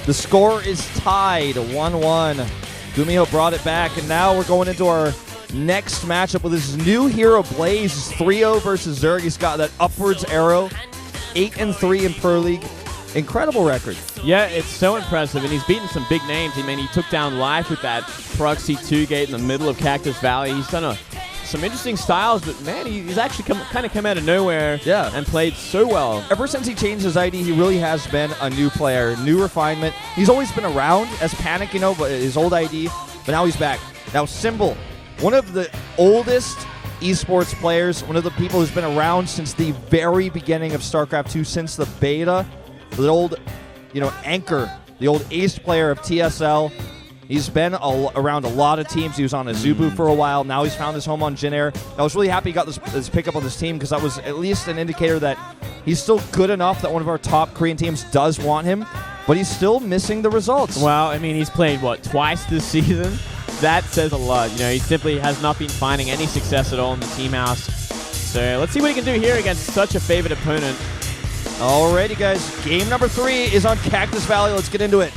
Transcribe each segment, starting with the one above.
The score is tied 1-1. Gumiho brought it back, and now we're going into our next matchup with this new hero, Blaze. It's 3-0 versus Zerg. He's got that upwards arrow. 8-3 in Pro League. Incredible record. Yeah, it's so impressive, and he's beaten some big names. I mean, he took down Life with that proxy 2 gate in the middle of Cactus Valley. He's done some interesting styles, but man, he's actually kind of come out of nowhere and played so well. Ever since he changed his ID, he really has been a new player, new refinement. He's always been around as Panic, you know, but his old ID, but now he's back. Now Symbol, one of the oldest esports players, one of the people who's been around since the very beginning of Starcraft 2, since the beta, the old, anchor, the old ace player of TSL. He's been around a lot of teams. He was on Azubu for a while. Now he's found his home on JIN Air. I was really happy he got this pickup on this team because that was at least an indicator that he's still good enough that one of our top Korean teams does want him, but he's still missing the results. Well, I mean, he's played, twice this season? That says a lot. He simply has not been finding any success at all in the team house. So let's see what he can do here against such a favored opponent. Alrighty, guys. Game number 3 is on Cactus Valley. Let's get into it.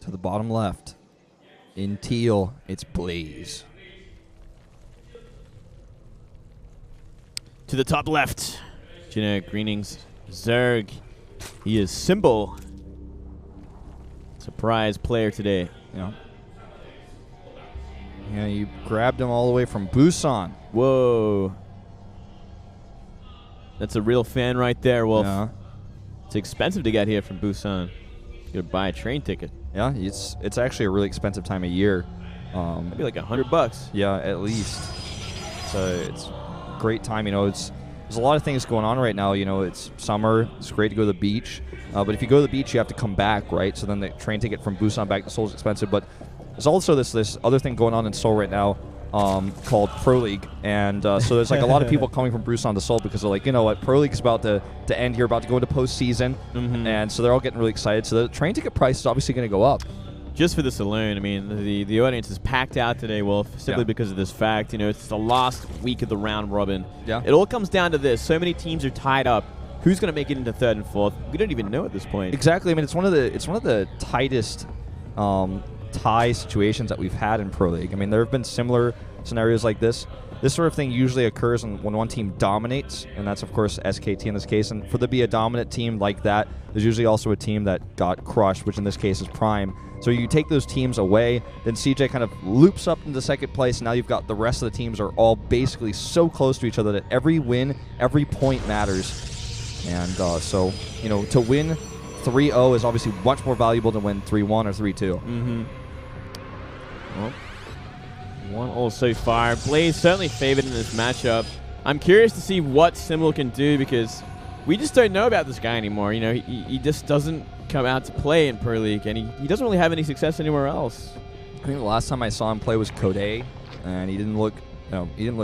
To the bottom left, in teal, it's Blaze. To the top left, Greenings, Zerg. He is Symbol. Surprise player today. Yeah, you grabbed him all the way from Busan. Whoa. That's a real fan right there, Wolf. Yeah. It's expensive to get here from Busan. You gotta buy a train ticket. Yeah, it's actually a really expensive time of year. Maybe like $100. Yeah, at least. So it's great time. There's a lot of things going on right now. It's summer. It's great to go to the beach. But if you go to the beach, you have to come back, right? So then the train ticket from Busan back to Seoul is expensive. But there's also this other thing going on in Seoul right now called Pro League. And so there's like a lot of people coming from Busan to Seoul because they're like, you know what, Pro League is about to end here, about to go into postseason. And so they're all getting really excited. So the train ticket price is obviously going to go up. Just for this alone, I mean, the audience is packed out today, Wolf, simply because of this fact. It's the last week of the round robin. Yeah. It all comes down to this. So many teams are tied up. Who's going to make it into 3rd and 4th? We don't even know at this point. Exactly. I mean, it's one of the tightest tie situations that we've had in Pro League. I mean, there have been similar scenarios like this. This sort of thing usually occurs when one team dominates, and that's, of course, SKT in this case. And for there to be a dominant team like that, there's usually also a team that got crushed, which in this case is Prime. So you take those teams away, then CJ kind of loops up into 2nd place, and now you've got the rest of the teams are all basically so close to each other that every win, every point matters. And so, to win 3-0 is obviously much more valuable than win 3-1 or 3-2. Well, 1-1 so far. Blaze certainly favored in this matchup. I'm curious to see what Symbol can do because we just don't know about this guy anymore. He just doesn't come out to play in Pro League, and he doesn't really have any success anywhere else. I think the last time I saw him play was Code A, and he didn't look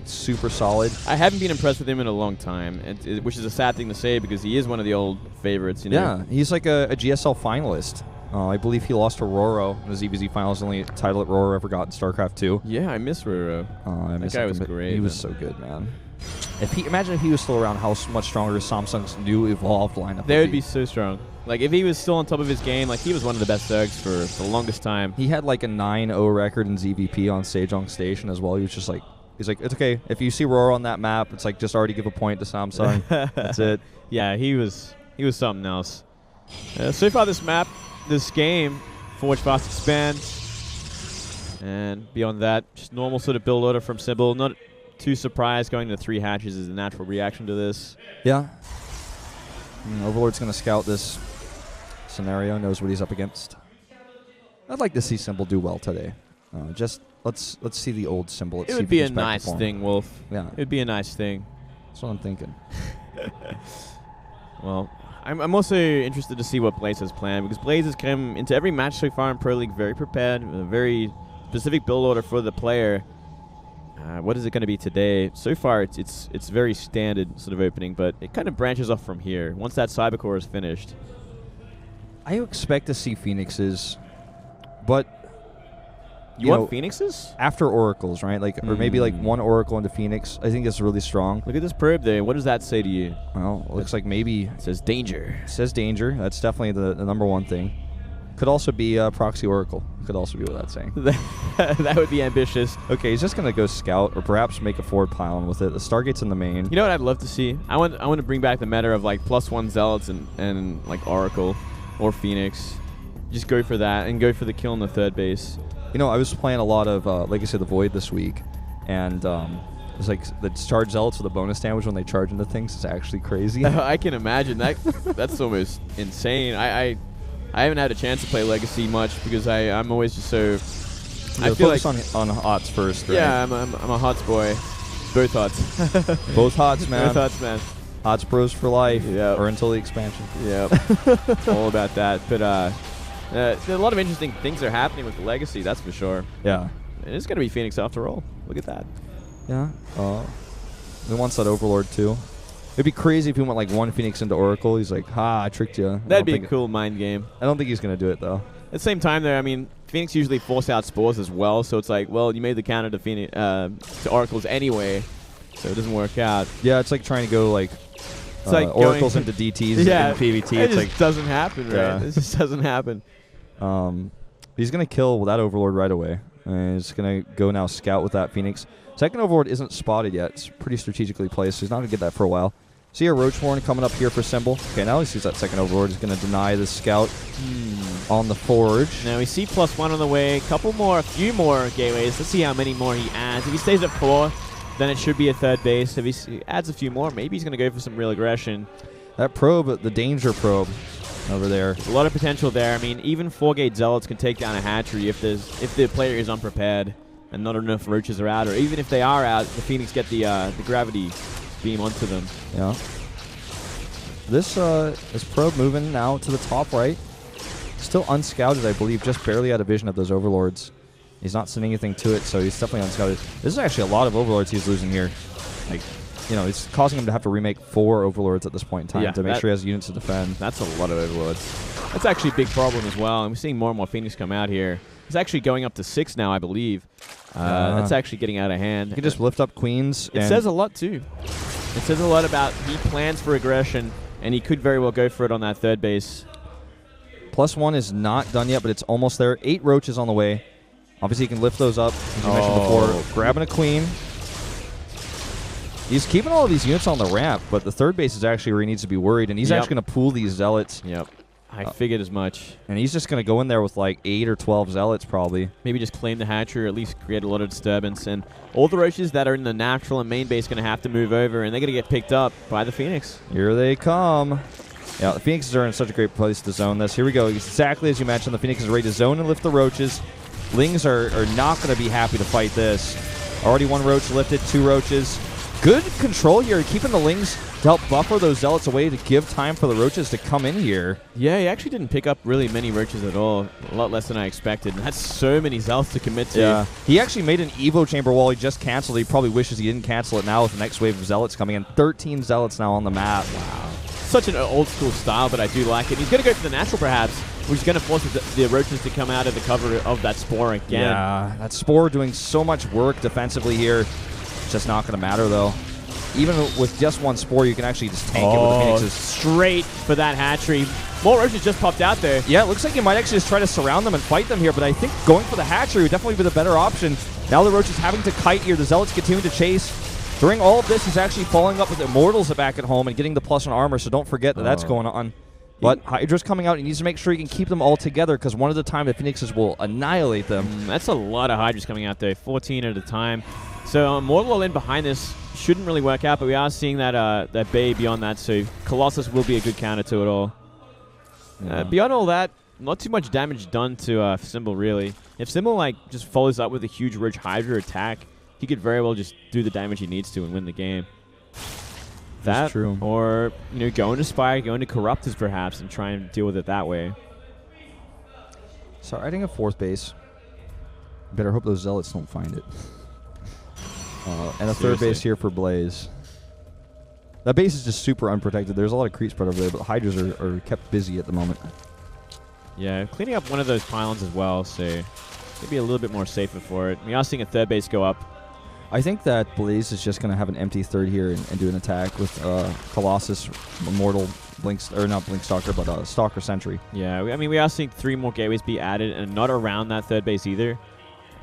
super solid. I haven't been impressed with him in a long time, which is a sad thing to say because he is one of the old favorites. Yeah, he's like a GSL finalist. I believe he lost to Roro in the ZVZ finals, the only title that Roro ever got in Starcraft 2. Yeah, I miss Roro. That guy was great. He was so good, man. Imagine if he was still around, how much stronger Samsung's new evolved lineup They would be so strong. Like, if he was still on top of his game, he was one of the best Zergs for the longest time. He had like a 9-0 record in ZVP on Sejong Station as well. He was just like, he's like, it's okay. If you see Roro on that map, it's like, just already give a point to Samsung. That's it. Yeah, he was something else. So far this game, Forge Fast Expand. And beyond that, just normal sort of build order from Symbol. Not too surprised going to 3 hatches is a natural reaction to this. Yeah. Overlord's going to scout this scenario, knows what he's up against. I'd like to see Symbol do well today. Just let's see the old Symbol. It would be a nice thing, Wolf. Yeah. It would be a nice thing. That's what I'm thinking. Well, I'm also interested to see what Blaze has planned because Blaze has come into every match so far in Pro League very prepared, with a very specific build order for the player. What is it going to be today? So far, it's very standard sort of opening, but it kind of branches off from here once that Cybercore is finished. I expect to see Phoenixes, but you want Phoenixes? After Oracles, right? Like, or maybe like one Oracle into Phoenix. I think it's really strong. Look at this probe there. What does that say to you? Well, it looks like maybe... It says danger. It says danger. That's definitely the number one thing. Could also be Proxy Oracle. Could also be what that's saying. That would be ambitious. Okay, he's just going to go scout or perhaps make a forward pylon with it. The Stargate's in the main. You know what I'd love to see? I want to bring back the meta of like +1 Zealots and like Oracle or Phoenix. Just go for that and go for the kill in the third base. You know, I was playing a lot of Legacy of the Void this week, and it's like the charge Zealots with a bonus damage when they charge into things is actually crazy. I can imagine that. That's almost insane. I haven't had a chance to play Legacy much because I'm always just so... I feel like on HOTS first, right? Yeah, I'm a HOTS boy. Both HOTS. Both HOTS, man. Both HOTS, man. HOTS bros for life. Yep. Or until the expansion. Yep. All about that. But a lot of interesting things are happening with the Legacy, that's for sure. Yeah. And it's going to be Phoenix after all. Look at that. Yeah. He wants that Overlord, too. It'd be crazy if he went like one Phoenix into Oracle. He's like, I tricked you. That'd be a cool mind game. I don't think he's going to do it, though. At the same time, though, I mean, Phoenix usually force out spores as well, so it's like, well, you made the counter to Phoenix, to Oracles anyway, so it doesn't work out. Yeah, it's like trying to go like, it's like Oracles into DTs in PvT. It just doesn't happen, right? Yeah. It just doesn't happen. He's going to kill that Overlord right away. And he's going to go now scout with that Phoenix. Second Overlord isn't spotted yet. It's pretty strategically placed, so he's not going to get that for a while. See a Roachhorn coming up here for Symbol. Okay, now he sees that second Overlord. He's going to deny the scout on the Forge. Now we see +1 on the way. A few more gateways. Let's see how many more he adds. If he stays at 4, then it should be a third base. If he adds a few more, maybe he's going to go for some real aggression. That probe, the danger probe over there. A lot of potential there. I mean, even 4-gate Zealots can take down a hatchery if the player is unprepared and not enough roaches are out, or even if they are out, the Phoenix get the gravity beam onto them. Yeah. This probe moving now to the top right. Still unscouted, I believe, just barely out of vision of those Overlords. He's not sending anything to it, so he's definitely unscouted. This is actually a lot of Overlords he's losing here. Like, you know, it's causing him to have to remake 4 Overlords at this point in time to make sure he has units to defend. That's a lot of Overlords. That's actually a big problem as well. I'm seeing more and more Phoenix come out here. He's actually going up to 6 now, I believe. That's actually getting out of hand. You can just lift up Queens. It says a lot, too. It says a lot about he plans for aggression, and he could very well go for it on that third base. +1 is not done yet, but it's almost there. 8 Roaches on the way. Obviously, he can lift those up, as you mentioned before. Grabbing a Queen. He's keeping all of these units on the ramp, but the third base is actually where he needs to be worried, and he's actually going to pool these Zealots. Yep. I figured as much. And he's just going to go in there with like 8 or 12 Zealots probably. Maybe just claim the hatchery or at least create a lot of disturbance. And all the Roaches that are in the natural and main base are going to have to move over, and they're going to get picked up by the Phoenix. Here they come. Yeah, the Phoenixes are in such a great place to zone this. Here we go. Exactly as you mentioned, the Phoenix is ready to zone and lift the Roaches. Lings are not going to be happy to fight this. Already 1 Roach lifted, 2 Roaches. Good control here, keeping the Lings to help buffer those Zealots away to give time for the Roaches to come in here. Yeah, he actually didn't pick up really many Roaches at all. A lot less than I expected. And that's so many Zealots to commit to. Yeah. He actually made an Evo Chamber wall he just canceled. He probably wishes he didn't cancel it now with the next wave of Zealots coming in. 13 Zealots now on the map. Wow. Such an old school style, but I do like it. He's going to go for the natural perhaps, which is going to force the Roaches to come out of the cover of that Spore again. Yeah, that Spore doing so much work defensively here. It's just not going to matter though. Even with just 1 Spore, you can actually just tank it with the Phoenixes. Straight for that hatchery. More Roaches just popped out there. Yeah, it looks like you might actually just try to surround them and fight them here, but I think going for the hatchery would definitely be the better option. Now the Roaches having to kite here. The Zealots continue to chase. During all of this, he's actually following up with Immortals back at home and getting the +1 armor, so don't forget that that's going on. But Hydra's coming out. He needs to make sure he can keep them all together because one at a time the Phoenixes will annihilate them. That's a lot of Hydras coming out there, 14 at a time. So Immortal in behind this shouldn't really work out, but we are seeing that that Bay beyond that, so Colossus will be a good counter to it all. Beyond all that, not too much damage done to Symbol, really. If Symbol just follows up with a huge Ridge Hydra attack, he could very well just do the damage he needs to and win the game. That's true. Or go into Spire, go into Corruptors perhaps, and try and deal with it that way. So I think a 4th base. Better hope those Zealots don't find it. And a third base here for Blaze. That base is just super unprotected. There's a lot of creep spread over there, but Hydras are kept busy at the moment. Yeah, cleaning up one of those pylons as well, so maybe a little bit more safer for it. We are seeing a third base go up. I think that Blaze is just going to have an empty third here and do an attack with Colossus, Immortal, not Blink Stalker, but Stalker Sentry. Yeah, I mean, we are seeing 3 more gateways be added and not around that third base either.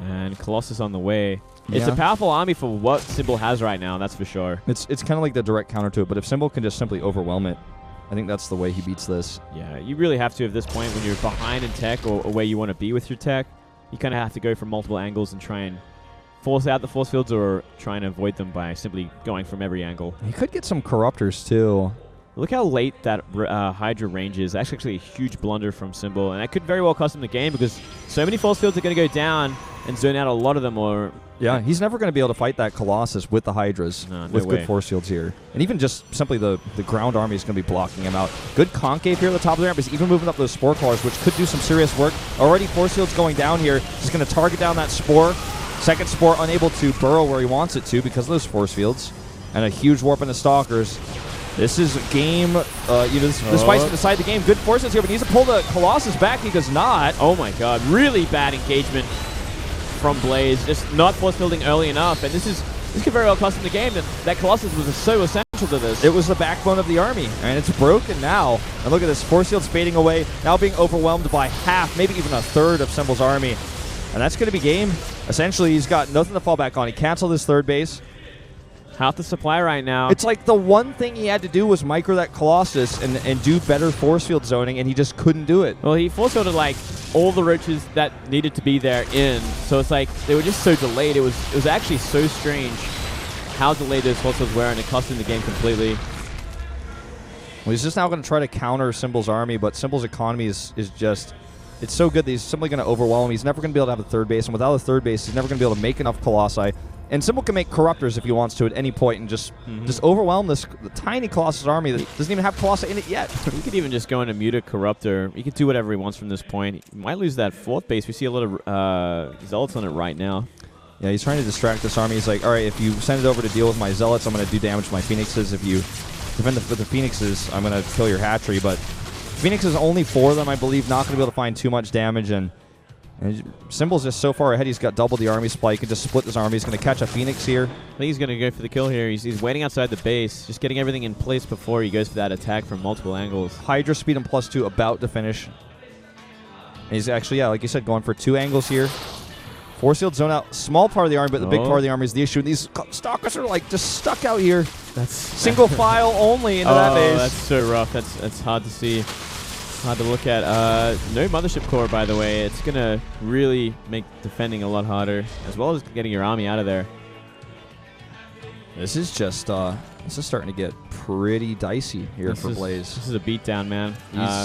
And Colossus on the way. Yeah. It's a powerful army for what Symbol has right now, that's for sure. It's kind of like the direct counter to it, but if Symbol can just simply overwhelm it, I think that's the way he beats this. Yeah, you really have to at this point when you're behind in tech or where you want to be with your tech. You kind of have to go from multiple angles and try and force out the force fields or try and avoid them by simply going from every angle. He could get some Corruptors too. Look how late that Hydra range is. That's actually a huge blunder from Symbol, and that could very well cost him the game because so many force fields are going to go down and zone out a lot of them. Yeah, he's never going to be able to fight that Colossus with the Hydras with good force fields here. And even just simply the ground army is going to be blocking him out. Good concave here at the top of the ramp. He's even moving up those Spore Crawlers, which could do some serious work. Already force fields going down here. He's going to target down that Spore. Second Spore unable to burrow where he wants it to because of those force fields. And a huge warp into Stalkers. This is a game, this fight's going to decide the game. Good forces here, but he needs to pull the Colossus back. He does not. Oh my god, really bad engagement from Blaze. Just not force fielding early enough. And this could very well cost him the game. That Colossus was so essential to this. It was the backbone of the army, and it's broken now. And look at this, force field's fading away, now being overwhelmed by half, maybe even a third of Symbol's army. And that's going to be game. Essentially, he's got nothing to fall back on. He canceled his third base. Half the supply right now. It's like the one thing he had to do was micro that Colossus and do better force field zoning, and he just couldn't do it. Well, he force fielded like all the roaches that needed to be there in, so it's like they were just so delayed. It was actually so strange how delayed those force fields were, and it cost him the game completely. Well, he's just now going to try to counter Symbol's army, but Symbol's economy is just... It's so good that he's simply going to overwhelm him. He's never going to be able to have a third base, and without a third base, he's never going to be able to make enough Colossi. And Symbol can make Corruptors if he wants to at any point and just overwhelm this tiny Colossus army that doesn't even have Colossi in it yet. He could even just go into mute a Corruptor. He could do whatever he wants from this point. He might lose that fourth base. We see a lot of Zealots on it right now. Yeah, he's trying to distract this army. He's like, all right, if you send it over to deal with my Zealots, I'm going to do damage to my Phoenixes. If you defend with the Phoenixes, I'm going to kill your hatchery. But Phoenix is only 4 of them, I believe, not going to be able to find too much damage. And Symbol's just so far ahead, he's got double the army supply. He can just split this army. He's going to catch a Phoenix here. I think he's going to go for the kill here. He's waiting outside the base, just getting everything in place before he goes for that attack from multiple angles. Hydra speed and +2 about to finish. And he's actually, yeah, like you said, going for 2 angles here. Force field zone out. Small part of the army, but the big part of the army is the issue. And these Stalkers are like just stuck out here. That's single file only into that base. That's so rough. That's hard to see. Hard to look at. No Mothership Core, by the way. It's going to really make defending a lot harder, as well as getting your army out of there. This is just, this is starting to get pretty dicey here for Blaze. This is a beatdown, man.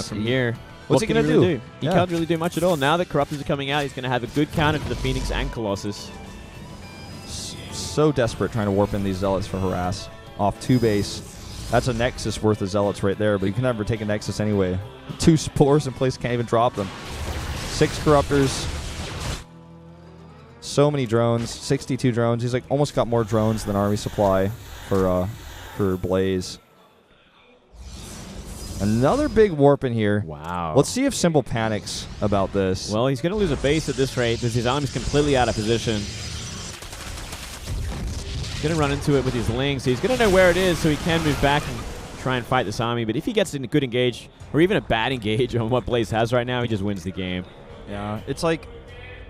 From here, what's he going to do? He can't really do much at all. Now that Corruptors are coming out, he's going to have a good counter to the Phoenix and Colossus. So desperate trying to warp in these Zealots for harass. Off 2 base. That's a Nexus worth of Zealots right there, but you can never take a Nexus anyway. 2 Spores in place, can't even drop them. 6 Corruptors. So many drones, 62 drones. He's like almost got more drones than army supply for Blaze. Another big warp in here. Wow. Let's see if Symbol panics about this. Well, he's going to lose a base at this rate because his army's completely out of position. He's going to run into it with his Lings. So he's going to know where it is so he can move back and try and fight this army. But if he gets in a good engage or even a bad engage on what Blaze has right now, he just wins the game. Yeah, it's like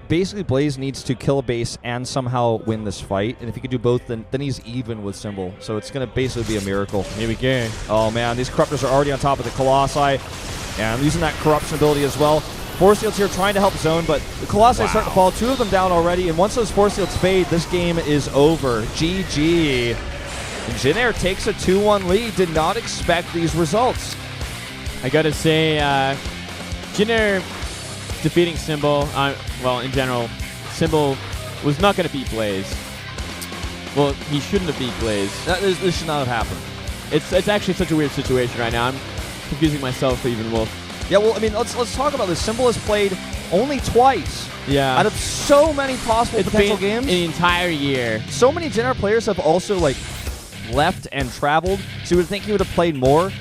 basically Blaze needs to kill a base and somehow win this fight. And if he can do both, then he's even with Symbol. So it's going to basically be a miracle. Here we go. Oh, man, these Corruptors are already on top of the Colossi. And using that Corruption ability as well. Force fields here trying to help zone, but the Colossi are starting to fall. 2 of them down already, and once those force fields fade, this game is over. GG. And JIN takes a 2-1 lead. Did not expect these results. I got to say, JIN defeating Symbol, well, in general, Symbol was not going to beat Blaze. Well, he shouldn't have beat Blaze. This should not have happened. It's actually such a weird situation right now. I'm confusing myself even more. Yeah, well, I mean, let's talk about this. Symbol has played only twice. Yeah. Out of so many possible potential games. An entire year. So many JIN players have also like left and traveled, so you would think he would have played more.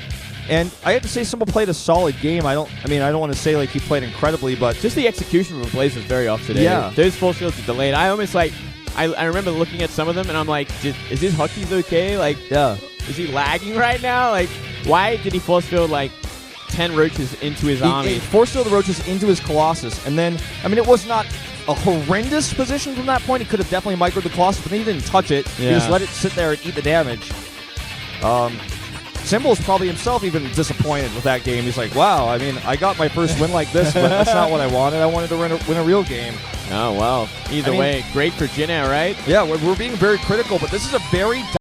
And I have to say, Simple played a solid game. I don't want to say like he played incredibly, but just the execution of the plays was very off today. Yeah. Those full shields are delayed. I almost like, I remember looking at some of them and I'm like, is his hockeys okay? Like, yeah. Is he lagging right now? Like, why did he force field like 10 roaches into his army? He forced field the roaches into his Colossus, and then it was not a horrendous position from that point. He could have definitely microed the Colossus, but then he didn't touch it. Yeah. He just let it sit there and eat the damage. Symbol's probably himself even disappointed with that game. He's like, wow, I got my first win like this, but that's not what I wanted. I wanted to win a real game. Oh, well. Either way, great for JIN, right? Yeah, we're being very critical, but this is a very